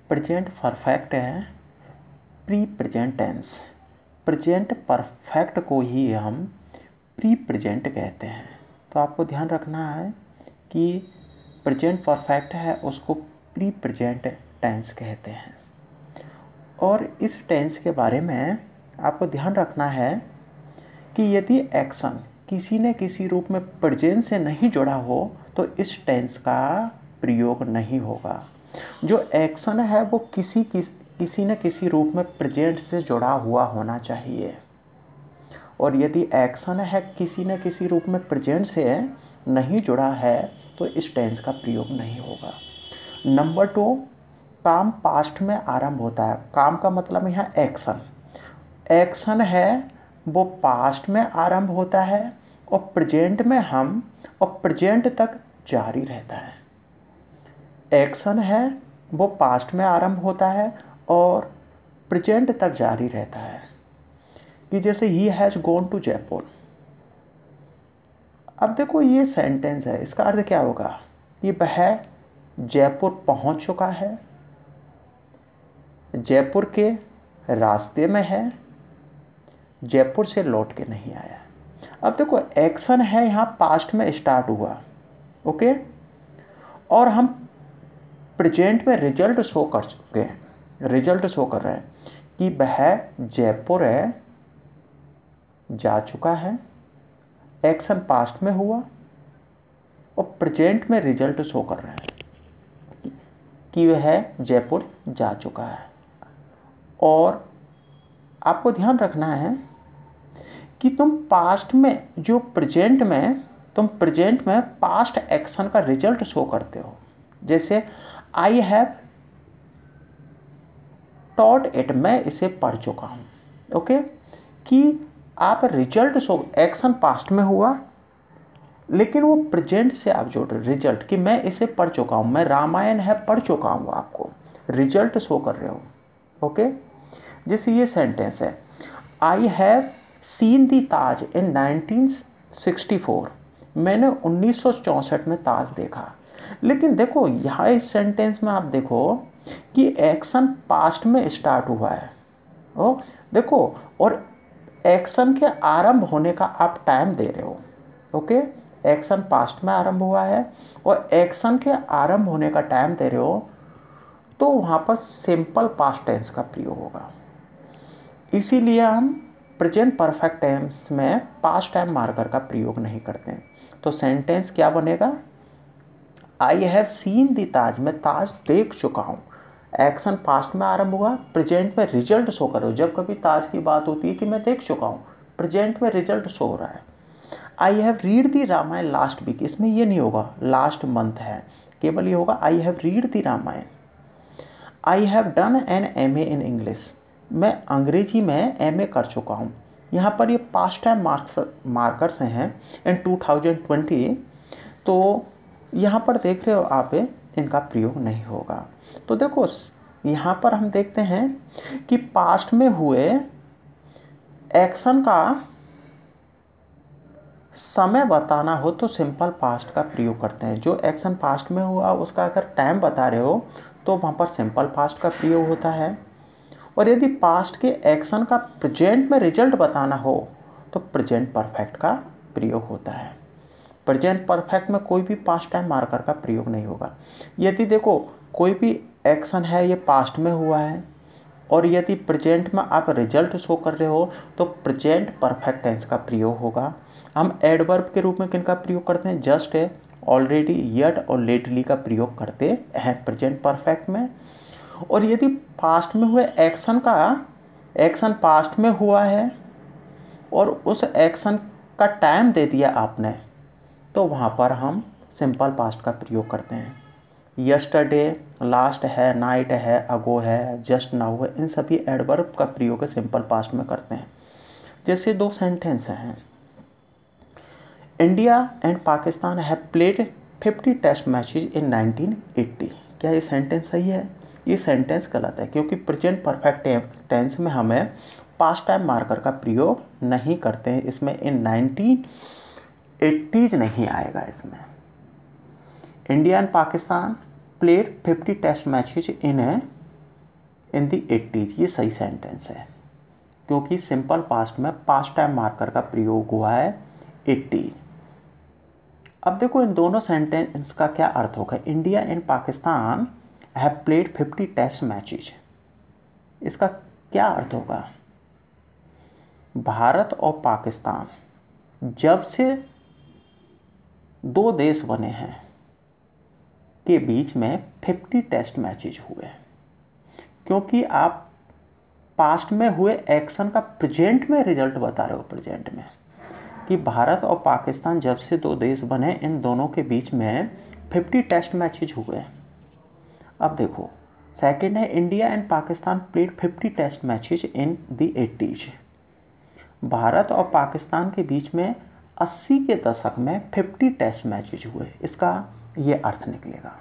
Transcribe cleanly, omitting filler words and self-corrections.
Present perfect है pre present tense. Present perfect को ही हम प्री प्रेजेंट कहते हैं। तो आपको ध्यान रखना है कि प्रेजेंट परफेक्ट है उसको प्री प्रेजेंट टेंस कहते हैं। और इस टेंस के बारे में आपको ध्यान रखना है कि यदि एक्शन किसी न किसी रूप में प्रेजेंट से नहीं जुड़ा हो तो इस टेंस का प्रयोग नहीं होगा। जो एक्शन है वो किसी न किसी रूप में प्रेजेंट से जुड़ा हुआ होना चाहिए, और यदि एक्शन है किसी न किसी रूप में प्रेजेंट से नहीं जुड़ा है तो इस टेंस का प्रयोग नहीं होगा। नंबर 2, काम पास्ट में आरंभ होता है। काम का मतलब यहाँ एक्शन। एक्शन है वो पास्ट में आरंभ होता है और प्रेजेंट में हम और प्रेजेंट तक जारी रहता है। एक्शन है वो पास्ट में आरंभ होता है और प्रेजेंट तक जारी रहता है। कि जैसे ही हैज़ गॉन टू जयपुर। अब देखो ये सेंटेंस है, इसका अर्थ क्या होगा कि वह जयपुर पहुंच चुका है, जयपुर के रास्ते में है, जयपुर से लौट के नहीं आया। अब देखो एक्शन है यहाँ पास्ट में स्टार्ट हुआ, ओके, और हम प्रेजेंट में रिजल्ट शो कर चुके हैं, रिजल्ट शो कर रहे हैं कि वह जयपुर जा चुका है। एक्शन पास्ट में हुआ और प्रेजेंट में रिजल्ट शो कर रहे हैं कि वह जयपुर जा चुका है। और आपको ध्यान रखना है कि तुम पास्ट में जो प्रेजेंट में तुम प्रेजेंट में पास्ट एक्शन का रिजल्ट शो करते हो। जैसे आई हैव टॉट इट, मैं इसे पढ़ चुका हूँ, ओके, कि आप रिजल्ट शो, एक्शन पास्ट में हुआ लेकिन वो प्रेजेंट से आप जोड़ रहे रिजल्ट कि मैं इसे पढ़ चुका हूँ, मैं रामायण है पढ़ चुका हूँ, आपको रिजल्ट शो कर रहे हो, ओके। जैसे ये सेंटेंस है, आई हैव सीन दी ताज इन 1964, मैंने 1964 में ताज देखा। लेकिन देखो यहाँ इस सेंटेंस में आप देखो कि एक्शन पास्ट में स्टार्ट हुआ है, ओ देखो, और एक्शन के आरंभ होने का आप टाइम दे रहे हो, ओके। एक्शन पास्ट में आरंभ हुआ है और एक्शन के आरंभ होने का टाइम दे रहे हो, तो वहाँ पर सिंपल पास्ट टेंस का प्रयोग होगा। इसीलिए हम प्रेजेंट परफेक्ट टेंस में पास्ट टाइम मार्कर का प्रयोग नहीं करते हैं। तो सेंटेंस क्या बनेगा, आई हैव सीन दी ताज, मैं ताज देख चुका हूँ। एक्शन पास्ट में आरंभ हुआ, प्रेजेंट में रिजल्ट शो करो। जब कभी ताज की बात होती है कि मैं देख चुका हूँ, प्रेजेंट में रिजल्ट शो हो रहा है। I have read the Ramayana last week, इसमें ये नहीं होगा लास्ट मंथ है, केवल ये होगा I have read the Ramayana. I have done an M A in English, मैं अंग्रेजी में एम ए कर चुका हूँ। यहाँ पर ये पास्ट टाइम मार्कर्स हैं इन 2020, तो यहाँ पर देख रहे हो आप, इनका प्रयोग नहीं होगा। तो देखो यहाँ पर हम देखते हैं कि पास्ट में हुए एक्शन का समय बताना हो तो सिंपल पास्ट का प्रयोग करते हैं। जो एक्शन पास्ट में हुआ उसका अगर टाइम बता रहे हो तो वहाँ पर सिंपल पास्ट का प्रयोग होता है। और यदि पास्ट के एक्शन का प्रेजेंट में रिजल्ट बताना हो तो प्रेजेंट परफेक्ट का प्रयोग होता है। प्रेजेंट परफेक्ट में कोई भी पास्ट टाइम मार्कर का प्रयोग नहीं होगा। यदि देखो कोई भी एक्शन है ये पास्ट में हुआ है और यदि प्रेजेंट में आप रिजल्ट शो कर रहे हो तो प्रेजेंट परफेक्ट टेंस का प्रयोग होगा। हम एडवर्ब के रूप में किन का प्रयोग करते हैं, जस्ट है, ऑलरेडी, येट और लेटली का प्रयोग करते हैं प्रेजेंट परफेक्ट में। और यदि पास्ट में हुए एक्शन पास्ट में हुआ है और उस एक्शन का टाइम दे दिया आपने, तो वहाँ पर हम सिंपल पास्ट का प्रयोग करते हैं। यस्टरडे, लास्ट है, नाइट है, अगो है, जस्ट नाउ है, इन सभी एडवर्ब का प्रयोग सिंपल पास्ट में करते हैं। जैसे दो सेंटेंस हैं, India and Pakistan have played 50 test matches in 1980। क्या ये सेंटेंस सही है? ये सेंटेंस गलत है, क्योंकि प्रेजेंट परफेक्ट टेंस में हमें पास्ट टाइम मार्कर का प्रयोग नहीं करते हैं। इसमें इन 1980s नहीं आएगा। इसमें India and Pakistan played 50 test matches in in the 80s। ये सही सेंटेंस है क्योंकि सिंपल पास्ट में पास्ट टाइम मार्कर का प्रयोग हुआ है 80। अब देखो इन दोनों सेंटेंस का क्या अर्थ होगा। India and Pakistan have played 50 test matches. इसका क्या अर्थ होगा? भारत और पाकिस्तान जब से दो देश बने हैं के बीच में 50 टेस्ट मैचेज हुए। क्योंकि आप पास्ट में हुए एक्शन का प्रेजेंट में रिजल्ट बता रहे हो, प्रेजेंट में कि भारत और पाकिस्तान जब से दो देश बने इन दोनों के बीच में 50 टेस्ट मैचेज हुए। अब देखो सेकंड है India and Pakistan played 50 test matches in the 80s। Bharat और पाकिस्तान के बीच में 80 के दशक में 50 टेस्ट मैचेज हुए। इसका ये अर्थ निकलेगा।